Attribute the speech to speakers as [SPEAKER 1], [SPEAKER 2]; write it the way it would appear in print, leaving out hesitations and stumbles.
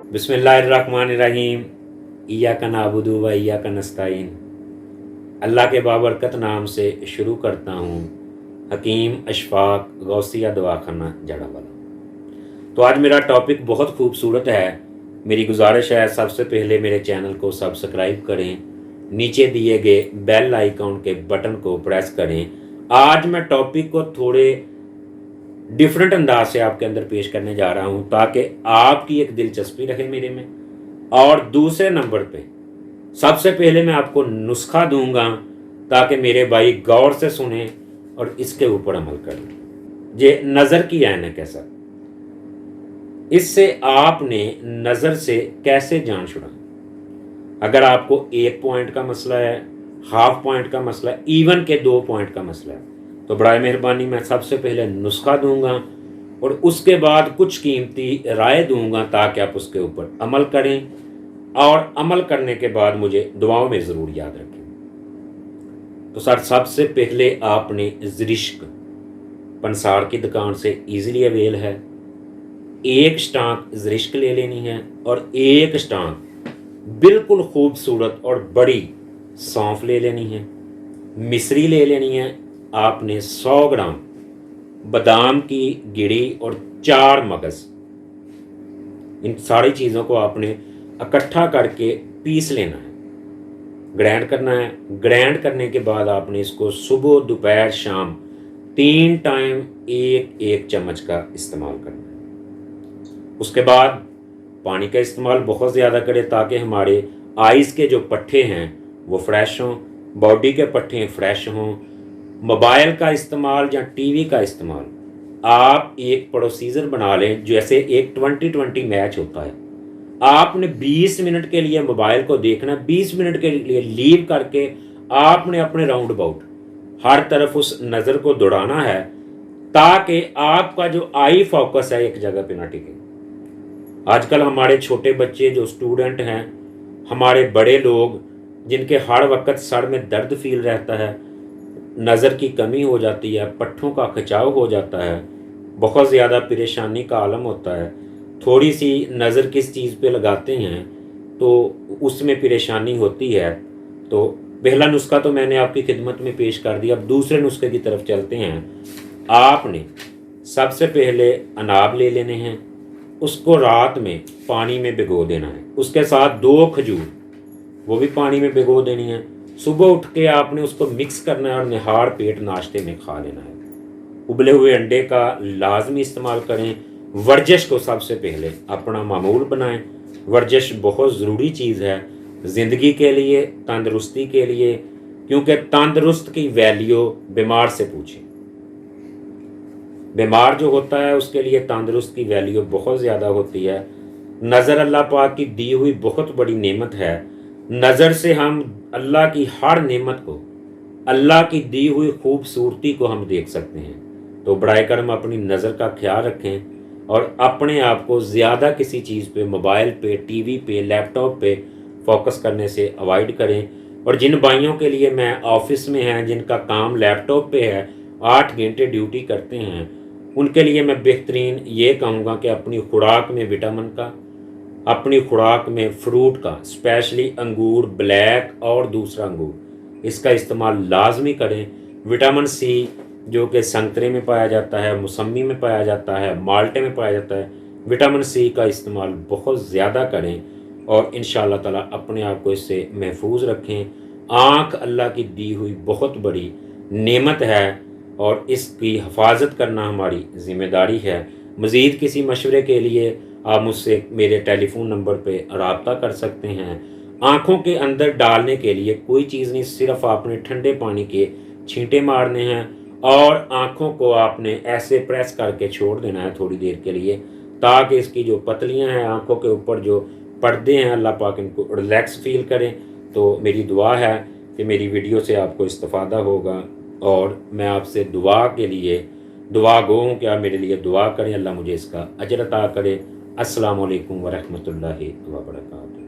[SPEAKER 1] बिस्मिल्लाहिर्रहमानिर्रहीम। इय्याका नअबुदु व इय्याका नस्तईन। अल्लाह के बाबरकत नाम से शुरू करता हूँ। हकीम अशफाक गौसिया दवाखाना जड़ावाला। तो आज मेरा टॉपिक बहुत खूबसूरत है। मेरी गुजारिश है सबसे पहले मेरे चैनल को सब्सक्राइब करें, नीचे दिए गए बेल आइकॉन के बटन को प्रेस करें। आज मैं टॉपिक को थोड़े डिफरेंट अंदाज से आपके अंदर पेश करने जा रहा हूं ताकि आपकी एक दिलचस्पी रहे मेरे में। और दूसरे नंबर पे सबसे पहले मैं आपको नुस्खा दूंगा ताकि मेरे भाई गौर से सुने और इसके ऊपर अमल करें। ये नज़र की ऐनक है सर, इससे आपने नज़र से कैसे जान छुड़ाएं। अगर आपको 1 पॉइंट का मसला है, हाफ पॉइंट का मसला है, इवन के 2 पॉइंट का मसला है, तो बड़ा मेहरबानी मैं सबसे पहले नुस्खा दूंगा और उसके बाद कुछ कीमती राय दूंगा ताकि आप उसके ऊपर अमल करें और अमल करने के बाद मुझे दुआओं में ज़रूर याद रखें। तो सर सबसे पहले आपने ज़रिश्क पंसार की दुकान से ईज़िली अवेल है। 1 स्टांक ज़रिश्क ले लेनी है और 1 स्टांक बिल्कुल खूबसूरत और बड़ी सौंफ ले लेनी है। मिश्री ले लेनी है आपने 100 ग्राम, बादाम की गिरी और 4 मगज़। इन सारी चीज़ों को आपने इकट्ठा करके पीस लेना है, ग्राइंड करना है। ग्राइंड करने के बाद आपने इसको सुबह दोपहर शाम 3 टाइम 1-1 चम्मच का इस्तेमाल करना है। उसके बाद पानी का इस्तेमाल बहुत ज़्यादा करें ताकि हमारे आइज़ के जो पट्टे हैं वो फ्रेश हों, बॉडी के पट्टे फ्रेश हों। मोबाइल का इस्तेमाल या टीवी का इस्तेमाल आप एक प्रोसीजर बना लें, जैसे एक 20-20 मैच होता है। आपने 20 मिनट के लिए मोबाइल को देखना, 20 मिनट के लिए लीव करके आपने अपने राउंड अबाउट हर तरफ उस नज़र को दौड़ाना है ताकि आपका जो आई फोकस है एक जगह पे ना टिके। आजकल हमारे छोटे बच्चे जो स्टूडेंट हैं, हमारे बड़े लोग जिनके हर वक्त सर में दर्द फील रहता है, नज़र की कमी हो जाती है, पट्ठों का खिंचाव हो जाता है, बहुत ज़्यादा परेशानी का आलम होता है। थोड़ी सी नज़र किस चीज़ पे लगाते हैं तो उसमें परेशानी होती है। तो पहला नुस्खा तो मैंने आपकी खिदमत में पेश कर दिया। अब दूसरे नुस्खे की तरफ चलते हैं। आपने सबसे पहले अनाब ले लेने हैं, उसको रात में पानी में भिगो देना है। उसके साथ 2 खजूर वो भी पानी में भिगो देनी है। सुबह उठ के आपने उसको मिक्स करना है और निहार पेट नाश्ते में खा लेना है। उबले हुए अंडे का लाजमी इस्तेमाल करें। वर्जिश को सबसे पहले अपना मामूल बनाएं। वर्जिश बहुत ज़रूरी चीज़ है ज़िंदगी के लिए, तंदरुस्ती के लिए, क्योंकि तंदरुस्त की वैल्यू बीमार से पूछें। बीमार जो होता है उसके लिए तंदरुस्त की वैल्यू बहुत ज़्यादा होती है। नज़र अल्लाह पाक की दी हुई बहुत बड़ी नेमत है। नज़र से हम अल्लाह की हर नेमत को, अल्लाह की दी हुई खूबसूरती को हम देख सकते हैं। तो बराए करम अपनी नज़र का ख्याल रखें और अपने आप को ज़्यादा किसी चीज़ पे, मोबाइल पे, टीवी पे, लैपटॉप पे फोकस करने से अवॉइड करें। और जिन भाइयों के लिए मैं ऑफिस में हैं, जिनका काम लैपटॉप पे है, 8 घंटे ड्यूटी करते हैं, उनके लिए मैं बेहतरीन ये कहूँगा कि अपनी खुराक में विटामिन का, अपनी खुराक में फ्रूट का, स्पेशली अंगूर, ब्लैक और दूसरा अंगूर, इसका इस्तेमाल लाजमी करें। विटामिन सी जो कि संतरे में पाया जाता है, मौसमी में पाया जाता है, माल्टे में पाया जाता है, विटामिन सी का इस्तेमाल बहुत ज़्यादा करें और इंशाअल्लाह ताला अपने आप को इससे महफूज रखें। आँख अल्लाह की दी हुई बहुत बड़ी नेमत है और इसकी हिफाजत करना हमारी ज़िम्मेदारी है। मज़ीद किसी मशवरे के लिए आप मुझसे मेरे टेलीफोन नंबर पे रब्ता कर सकते हैं। आँखों के अंदर डालने के लिए कोई चीज़ नहीं, सिर्फ आपने ठंडे पानी के छींटे मारने हैं और आँखों को आपने ऐसे प्रेस करके छोड़ देना है थोड़ी देर के लिए ताकि इसकी जो पतलियाँ हैं, आँखों के ऊपर जो पर्दे हैं, अल्लाह पाक इनको रिलैक्स फील करें। तो मेरी दुआ है कि मेरी वीडियो से आपको इस्तिफ़ादा होगा और मैं आपसे दुआ के लिए दुआ गो हूँ कि आप मेरे लिए दुआ करें, अल्लाह मुझे इसका अजर अता करे। अस्सलामु अलैकुम वरहमतुल्लाहि व बरकातुहू।